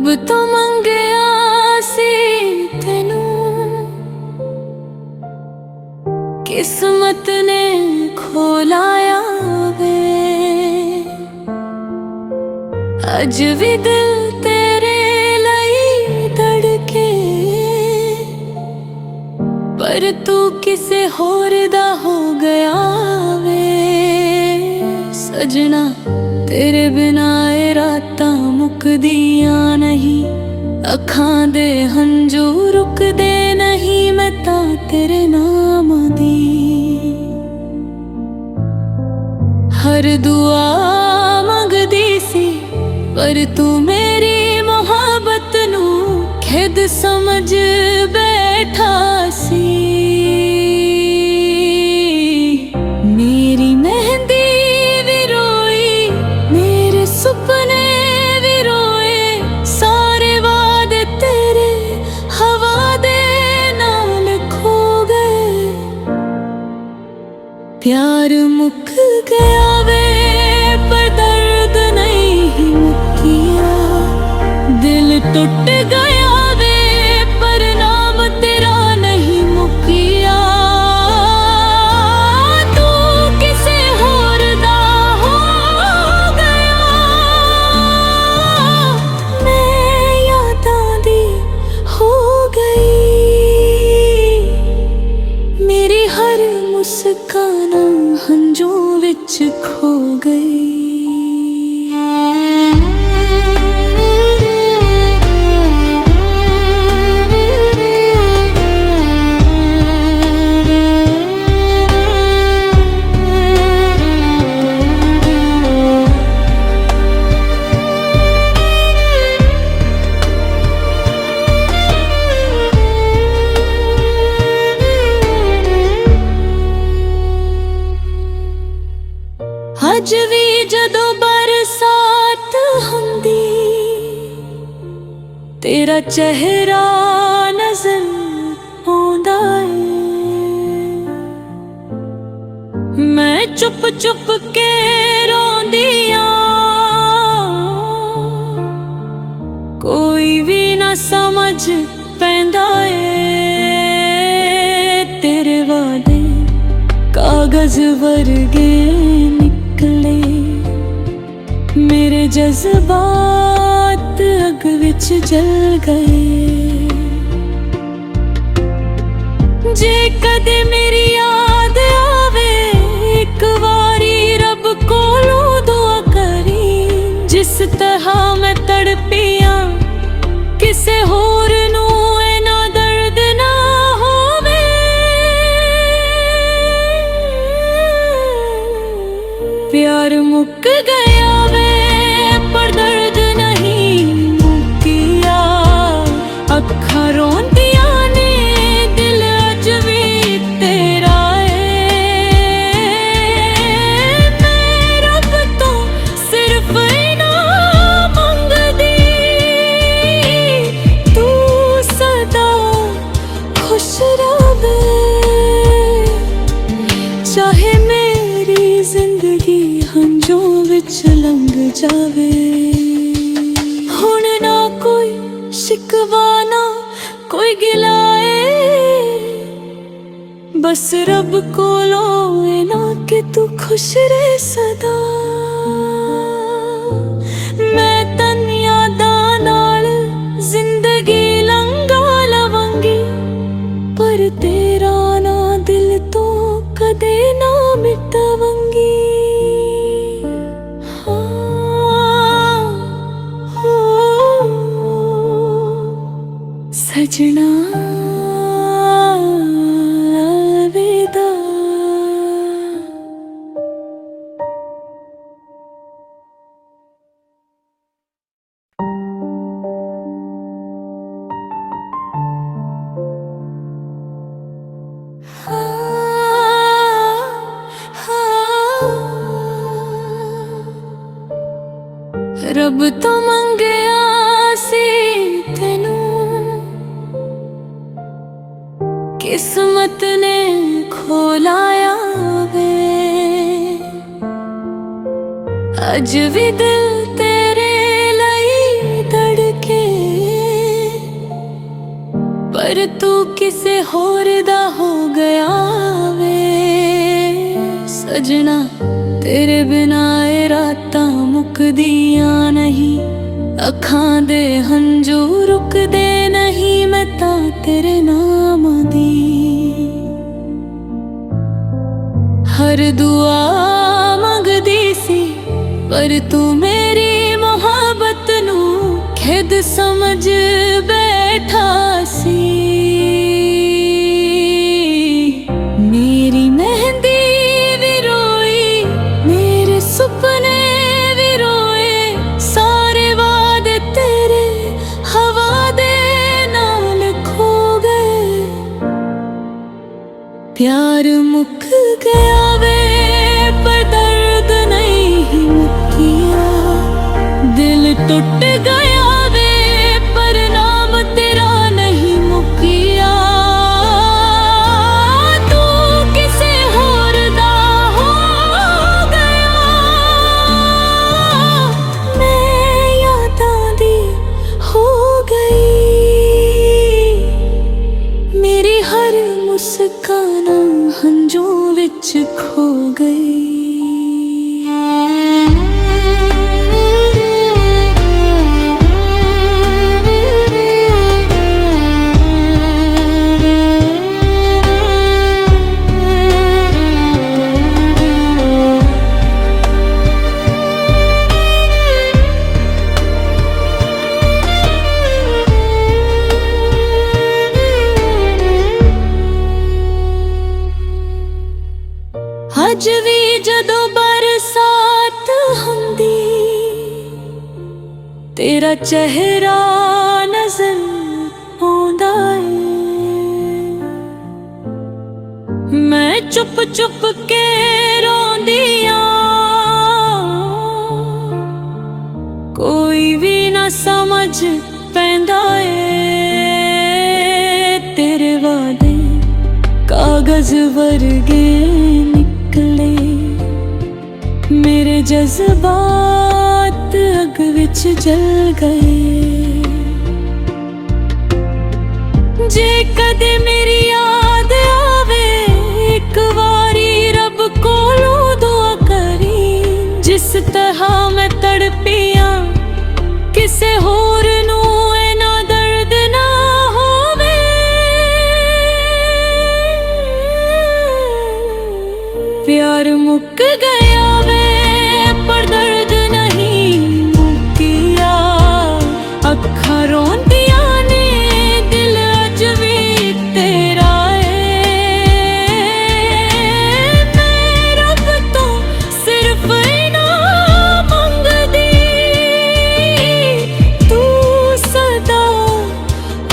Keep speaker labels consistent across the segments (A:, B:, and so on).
A: रब तो मंगया सी तेनू, किस्मत ने खोलाया वे। अज भी दिल तेरे लई धड़के, पर तू किसे होर दा हो गया वे। सजना तेरे बिना ए रातां मुकदियां नहीं, अखां दे हंजू रुकदे नहीं। मैं तां तेरे नाम दी हर दुआ मंगदी सी, पर तू मेरी मोहब्बत नू खेद समझ बैठा सी। मेरी मेहंदी भी रोई, मेरे सुपने भी रोए, सारे वादे तेरे हवा दे नाल खो गए। प्यार मुक गया वे, पर दर्द नहीं मुकिया। दिल टूट गया वे, पर नाम तेरा नहीं मुकिया। तू किसे होर दा हो गया, मैं यादां दी हो गई। मेरी हर मुस्कान हंजू विच खो गई। अज भी जदों बरसात हुंदी, तेरा चेहरा नजर आउंदा है। मैं चुप चुप के रोंदियां, कोई भी ना समझ पैंदा है। तेरे वादे कागज वर्गे निकले, मेरे जज्बात अग विच जल गए। जे कदे मेरी याद आवे, एक बारी रब कोलों दुआ करी। जिस तरह मैं तड़पियां, किसे होर नू इना दर्द ना होवे। प्यार मुक गया वे, पर दर्द नहीं मुकिया। अखां रोंदियां ने, दिल अज भी तेरा है। मैं रब तो सिर्फ इनाम मंगदी, तू सदा खुश रहे। चाहे मेरी जिंदगी हंजू विच लंघ जावे, हुण ना कोई शिकवा ना कोई गिलाए। बस रब कोलों ए ना कि तू खुश रहे सदा। मैं तन यादां नाल जिंदगी लंघा लवांगी, पर तेरा ना दिल तो कदे ना मिटावांगी। सजना अलविदा। रब तो मंगया सी तेनू, किस्मत ने खोलाया वे। अज भी दिल तेरे लई धड़के, पर तू किसे होर दा हो गया वे सजना। तेरे बिना ए रातां मुकदियां नहीं, अखां दे हंझू रुकदे नहीं, मैं तां तेरे नाम दी हर दुआ मंगदी सी, पर तू मेरी मोहब्बत नू खेद समझ बैठा सी। मेरी मेहंदी भी रोई, मेरे सुपने भी रोए, सारे वादे तेरे हवा दे नाल खो गए। प्यार मुक गया वे पर दर्द नहीं मुकिया, दिल टूट गया वे पर नाम तेरा नहीं मुकिया। तू किसे होर दा हो गया, मैं यादां दी हो गई। मेरी हर मुस्कान हंझू विच खो गई। अज भी जदों बरसात हुंदी, तेरा चेहरा नजर आउंदा है। मैं चुप चुप के रोंदियां, कोई भी ना समझ पैंदा है। तेरे वादे कागज वर्गे निकले, मेरे जज्बात अग विच जल गए। जे कदे मेरी याद आवे एक वारी रब कोलों दुआ करी, जिस तरह मैं तड़पियां किसे होर नू इना दर्द ना होवे। प्यार मुक गया वे पर दर्द नहीं मुकिया, अखां रोंदियां ने दिल अज भी तेरा है। मैं रब तो सिर्फ इनाम मंगदी, तू सदा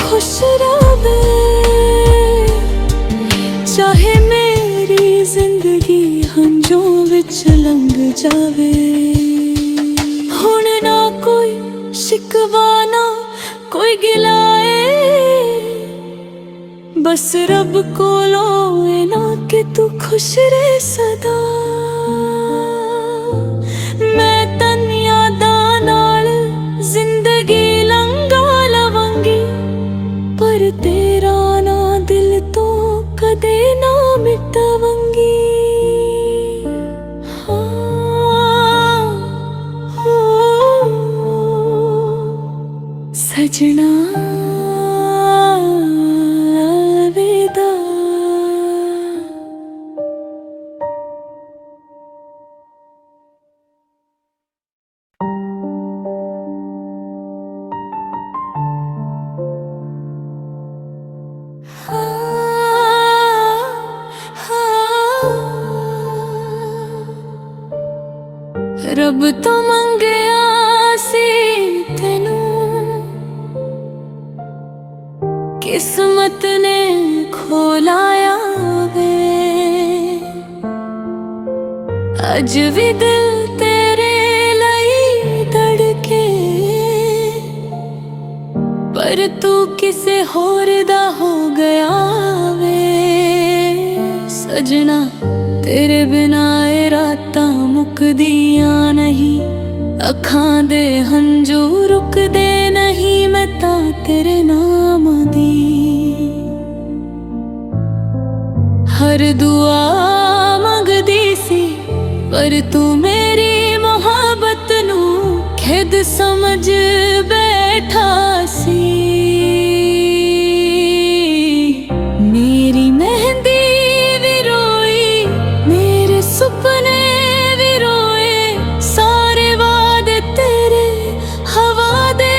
A: खुश रहे। चाहे मेरी जिंदगी हंझू विच लंघ जावे, हुण ना कोई शिकवा ना कोई गिलाए, बस रब कोलों ए ना कि तू खुश रहे सदा। मैं तन यादां नाल जिंदगी लंघा लवांगी, पर तेरा ना दिल तो कदे ना मिटावांगी। सजना अलविदा। रब तो मंगया सी तेनू, किस्मत ने खोलाया वे। अज भी दिल तेरे लई धड़के, पर तू किसे होर दा हो गया वे सजना। तेरे बिना ए रातां मुकदियां नहीं, अखां दे हंझू रुकदे नहीं, मैं तां तेरे नाम दी दुआ मंगदी सी, पर तू मेरी मोहब्बत नू खेद समझ बैठा सी। मेरी मेहंदी भी रोई, मेरे सुपने भी रोए, सारे वादे तेरे हवा दे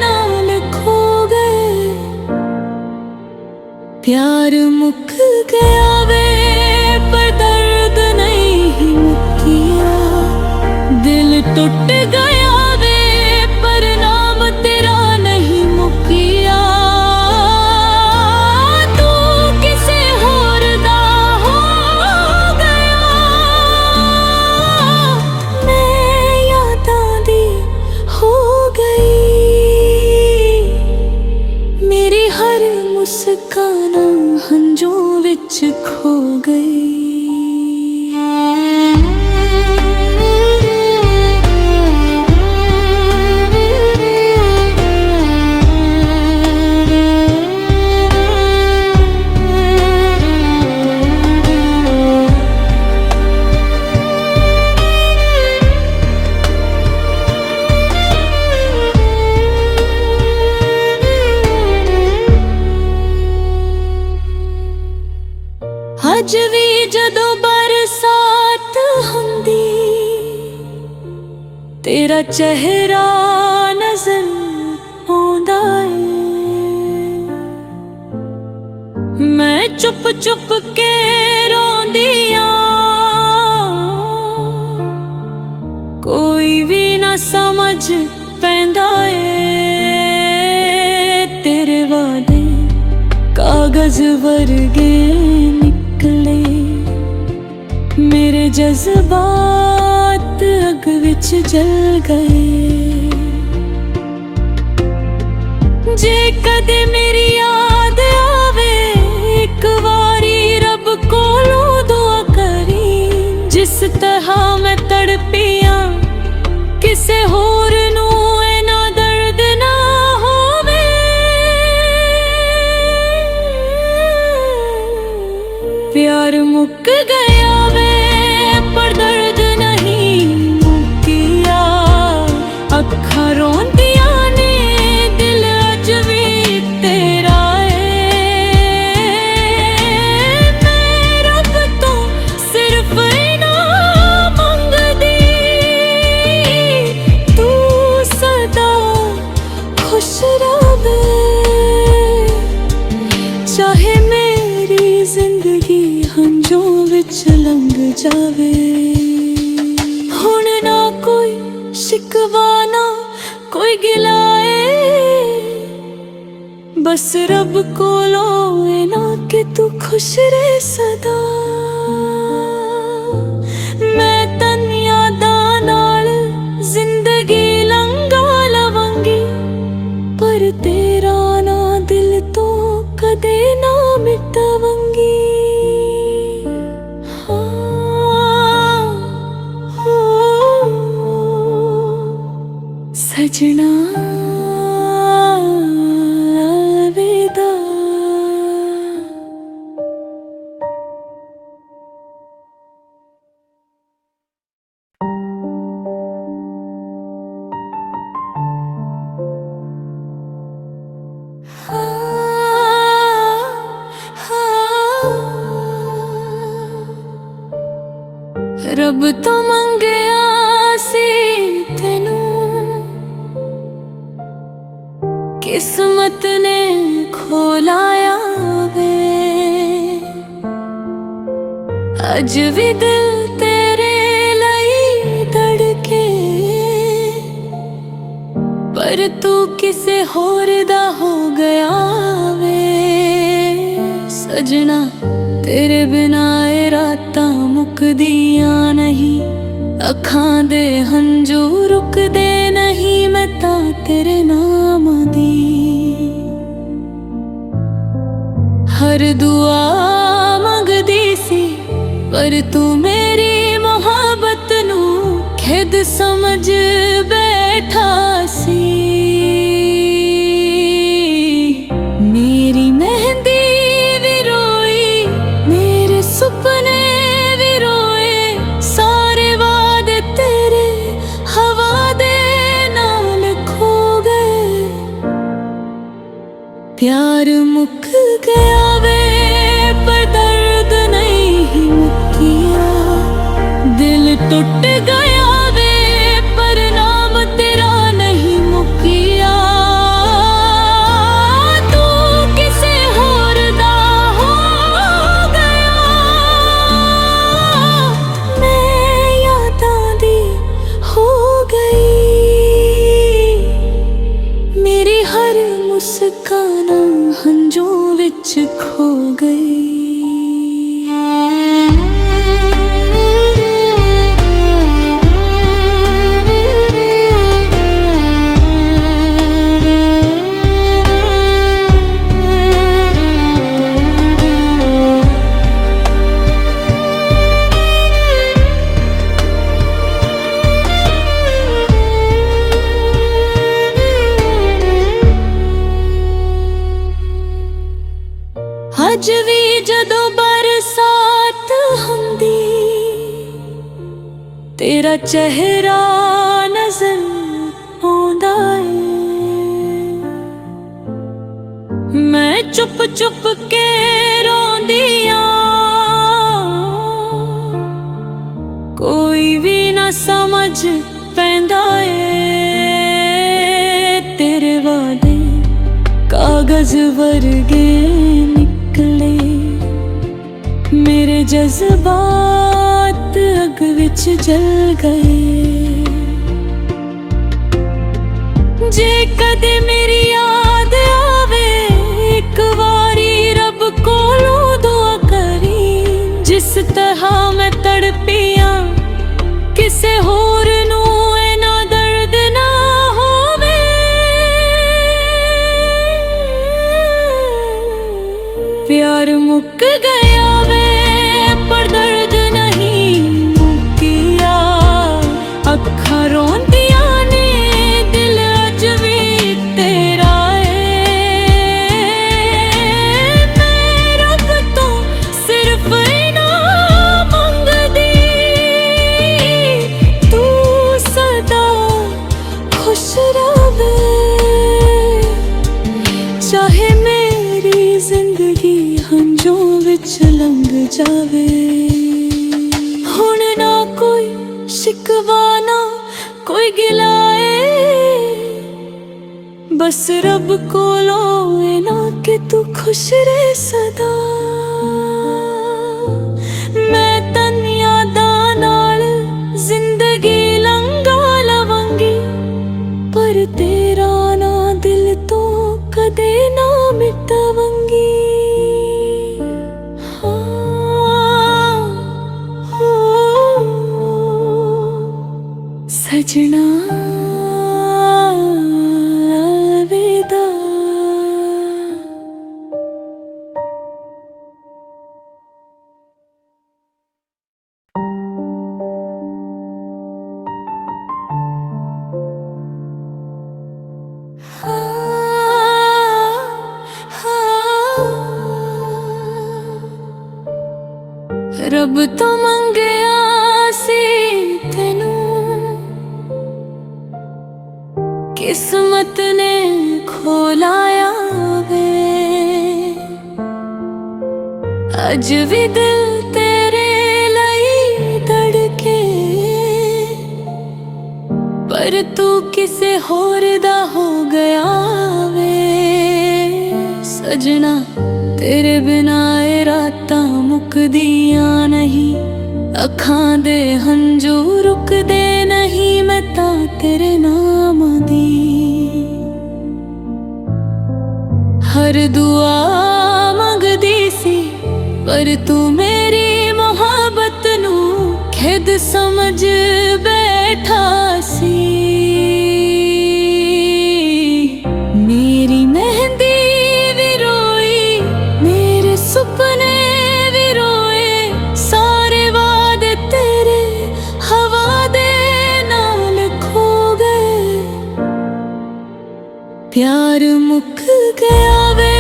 A: नाल खो गए। प्यार मुक गया वे पर दर्द नहीं मुकिया, दिल टूट गया वे पर नाम तेरा नहीं मुकिया। तू किसे होर दा हो गया, मैं यादां दी हो गई। मेरी हर मुस्कान हंझों विच खो गई। अज भी जदों बरसात हुंदी, तेरा चेहरा नजर आउंदा है। मैं चुप चुप के रोंदी आं, कोई भी ना समझ पैंदा है। तेरे वादे कागज वर्गे निकले, मेरे जज्बात अग विच जल गए। जे कदे मेरी याद आवे, एक वारी रब कोलों दुआ करी, जिस तरह मैं तड़पिया किसे होर नू इना दर्द ना होवे। प्यार मुक गया वे पर दर्द नहीं मुकिया। अखां रोंदियां ने दिल अज भी तेरा है। मैं रब तो सिर्फ इनाम मंगदी, तू सदा खुश रहे। चाहे मेरी जिंदगी हंझों विच लंघ जावे, हुण ना कोई शिकवा ना कोई गिलाए। बस रब कोलों है ना कि तू खुश रहे सदा। मैं तन यादां नाल जिंदगी लंघा लवांगी, पर तेरा ना दिल तो कदे ना मिटावांगी। सजना अलविदा। रब तो मंगया सी तेनू, किस्मत ने खोलाया वे। अज भी दिल तेरे लई धड़के, पर तू किसे होर दा हो गया वे। सजना तेरे बिना ए रातां मुकदियां नहीं, अखां दे हंझू रुकदे नहीं। मैं तां तेरे नाम दी हर दुआ मंगदी सी, पर तू मेरी मोहब्बत नू खेद समझ बैठा सी। मेरी मेहंदी भी रोई, मेरे सुपने प्यार मुक गया वे पर दर्द नहीं मुकिया, दिल टूट गया वे पर नाम तेरा नहीं मुकिया। तू किसे होर दा हो गया, मैं यादां दी हो गई, मेरी हर मुस्कान हंझों विच खो गई। अज भी जदों बरसात हुंदी तेरा चेहरा नजर आउंदा है, मैं चुप चुप के रोंदी आ, कोई भी ना समझ पैंदा है। तेरे वादे कागज वर्गे निकले, मेरे जज्बात अग विच जल गए। जे कदे मेरी याद आवे एक वारी रब कोलों दुआ करी, जिस तरह मैं तड़पियां किसे होर नू इना दर्द ना होवे। प्यार मुक गया वे पर दर्द नहीं मुकिया, अखां रोंदियां ने दिल अज भी तेरा है। मैं रब तो सिर्फ इनाम मंगदी, तू सदा खुश रहे, चाहे मेरी जिंदगी हंझों विच लंघ जावे। हुण ना कोई शिकवा ना कोई गिलाए, बस रब कोलों इना कि तू खुश रहे सदा। मैं तन यादां नाल जिंदगी लंघा लवांगी, पर तेरा ना दिल तो कदे ना मिटावांगी। सजना अलविदा। रब तो मंगया सी तेनू, किस्मत ने खोलाया वे, अज भी दिल तेरे लई धड़के, पर तू किसे होर दा हो गया वे। सजना तेरे बिना ए रातां मुकदियां नहीं, अखां दे हंझू रुकदे नहीं, मैं तां तेरे नाम दी हर दुआ मंगदी सी, पर तू मेरी मोहब्बत नू खेद समझ बैठा सी। मेरी मेहंदी भी रोई, मेरे सुपने भी रोए, सारे वादे तेरे हवा दे नाल खो गए। प्यार मुक गया वे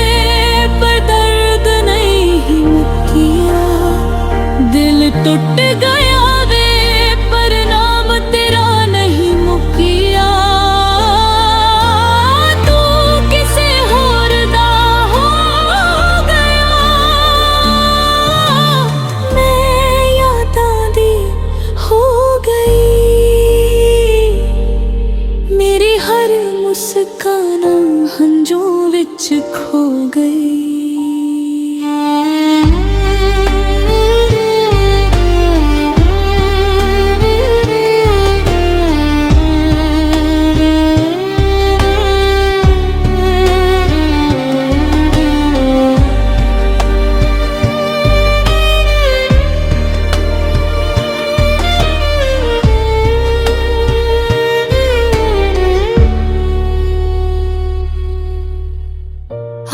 A: पर दर्द नहीं मुकिया, दिल टूट गया वे पर नाम तेरा नहीं मुकिया। तू किसे होर दा गई।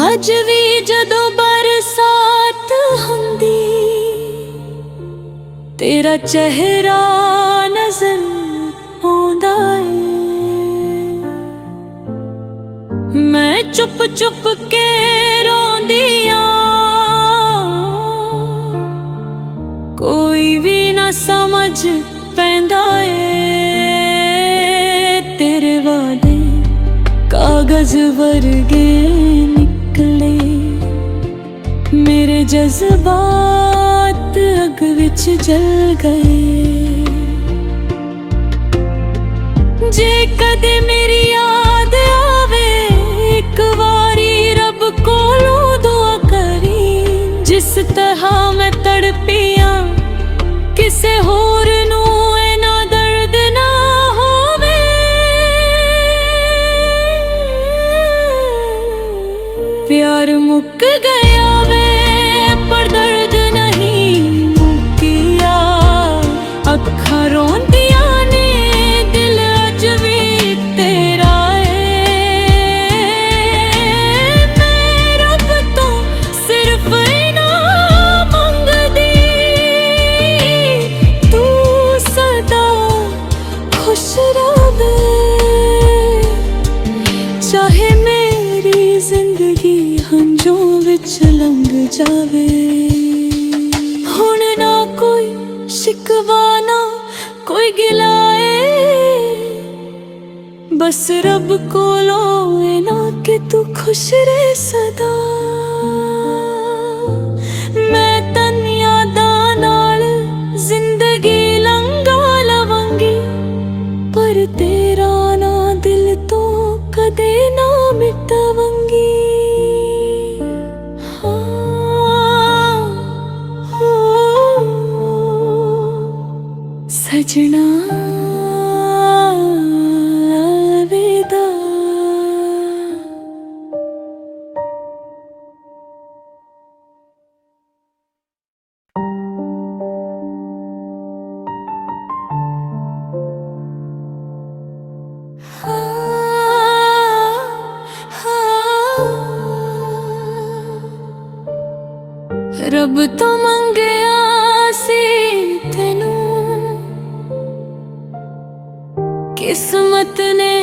A: अज भी जदों बरसात हुंदी तेरा चेहरा नजर आउंदा है। मैं चुप चुप के रोंदी आं, कोई भी ना समझ पैंदा है। तेरे वादे कागज वर्गे मेरे जज्बात अग विच जल गए। जे कदे मेरी याद आवे एक बारी रब कोलों दुआ करी, जिस तरह मैं तड़पिया किसे होर नू इना दर्द ना होवे। प्यार मुक गया पर दर्द नहीं मुकिया, अखा रोंदिया ने दिल अज भी तेरा है। मैं रब तो सिर्फ इनाम मंगदी, तू सदा खुश रहे। चाहे मेरी जिंदगी हंझों विच लंघ जावे, हुण ना कोई शिकवा ना कोई गिलाए। बस रब कोलों है ना कि तू खुश रहे सदा। मैं तन यादां नाल जिंदगी लंघा लवांगी, पर तेरा ना दिल तो कदे ना मिटावांगी। सजना अलविदा। रब तो मंगया सी तेनू, किस्मत ने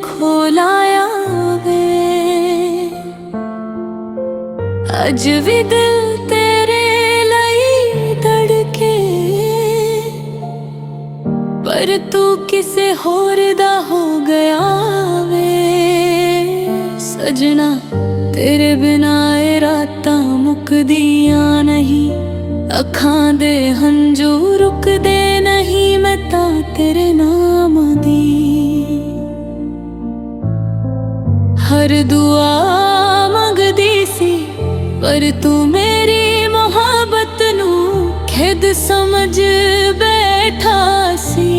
A: खोलाया वे। अज भी दिल तेरे लई धड़के, पर तू किसे होर दा हो गया वे। सजना तेरे बिना ए रातां मुकदियां नहीं, अखां दे हंझू रुकदे नहीं। मैं तां तेरे नाम दी हर दुआ मंगदी सी, पर तू मेरी मोहब्बत नू खेद समझ बैठा सी।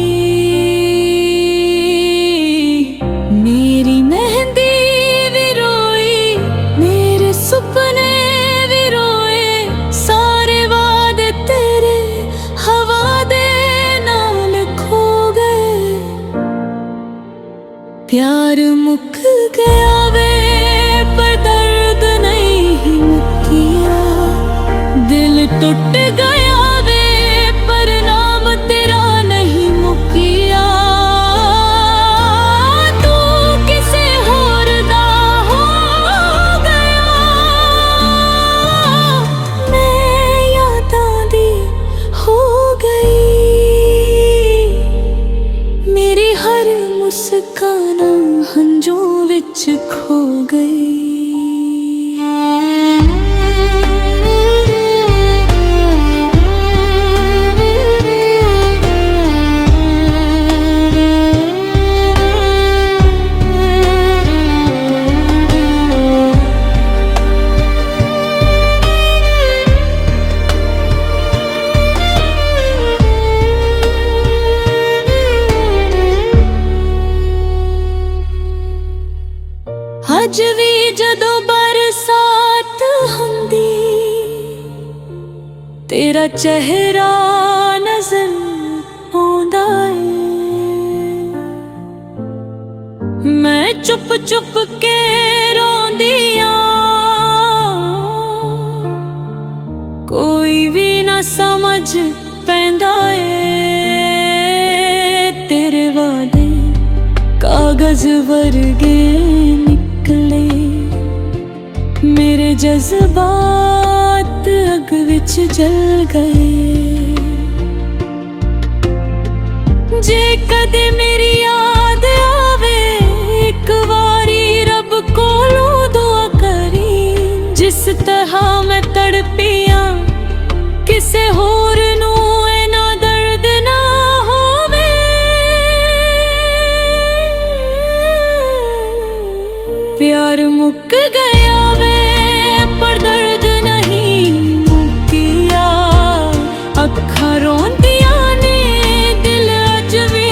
A: मेरी मेहंदी भी रोई, मेरे सुपने भी रोए, सारे वादे तेरे हवा दे नाल खो गए। प्यार मुक गया वे पर दर्द नहीं मुकिया, दिल टूट गया वे पर नाम तेरा नहीं मुकिया। तू किसे होर दा हो गया, मैं यादां दी हो गई। मेरी हर मुस्कान हंझों विच खो गई। तेरा चेहरा नजर आउंदा ए। मैं चुप चुप के रोंदी आ, कोई भी ना समझ पैंदा ए। तेरे वादे कागज वर्गे निकले, मेरे जज्बात अग विच जल गए। जे कदे मेरी याद आवे, एक वारी रब कोलों दुआ करी, जिस तरह मैं तड़पियां किसे होर नू इना दर्द ना होवे। प्यार मुक गया वे पर दर्द नहीं मुकिया, अखां रोंदियां ने दिल अज भी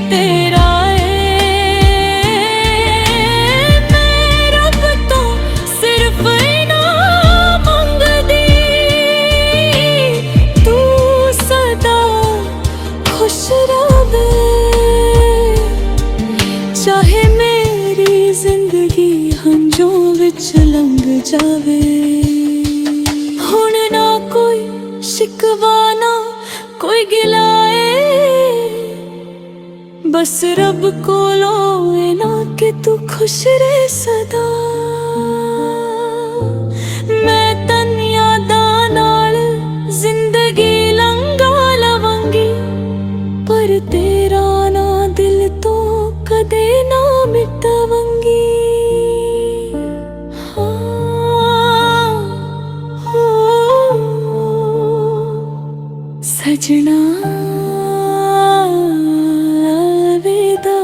A: तेरा है। मैं रब तो सिर्फ इनाम मंगदी, तू सदा खुश रहे। चाहे मेरी जिंदगी हंजों विच लंघ जावे, हुण ना कोई शिकवा ना कोई गिलाए। बस रब कोलों ए ना कि तू खुश रहे सदा। मैं तन यादां नाल जिंदगी लंघा लवांगी, पर तेरा ना दिल तो कदे ना मिटावांगी। सजना अलविदा।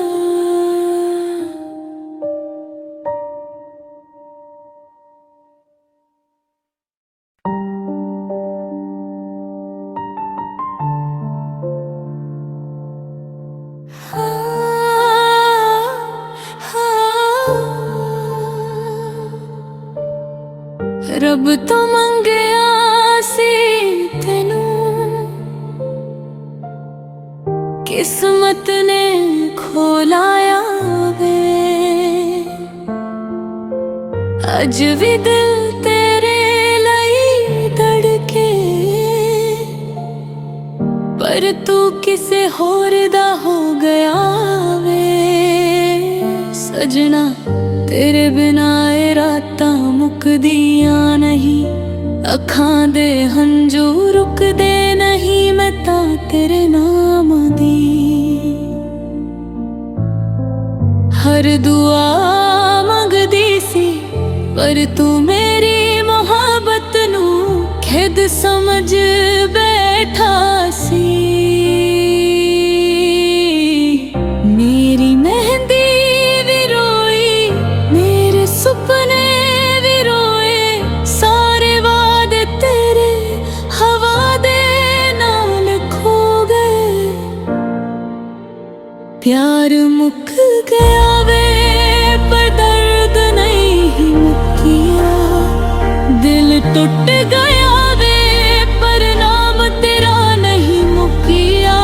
A: रब तो मंगया सी तेनू, किस्मत ने खोलाया वे। अज भी दिल तेरे लई धड़के, पर तू किसे होर दा हो गया वे। सजना तेरे बिना ए रातां मुकदियां नहीं, अखां दे हंजू रुकदे नहीं। मैं तां तेरे नाम दी हर दुआ मंगदी सी, पर तू मेरी मोहब्बत नू खेद समझ बैठा सी। मेरी मेहंदी भी रोई, मेरे सुपने भी रोए, सारे वादे तेरे हवा दे नाल खो गए। प्यार मुक गया वे पर दर्द नहीं मुकिया, दिल टूट गया वे पर नाम तेरा नहीं मुकिया।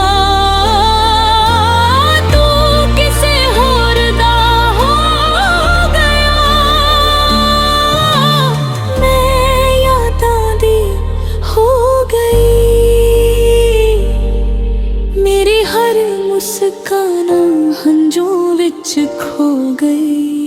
A: तू किसे होर दा हो गया, मैं यादां दी हो गई। मेरी हर मुस्कान हंजों विच खो गई।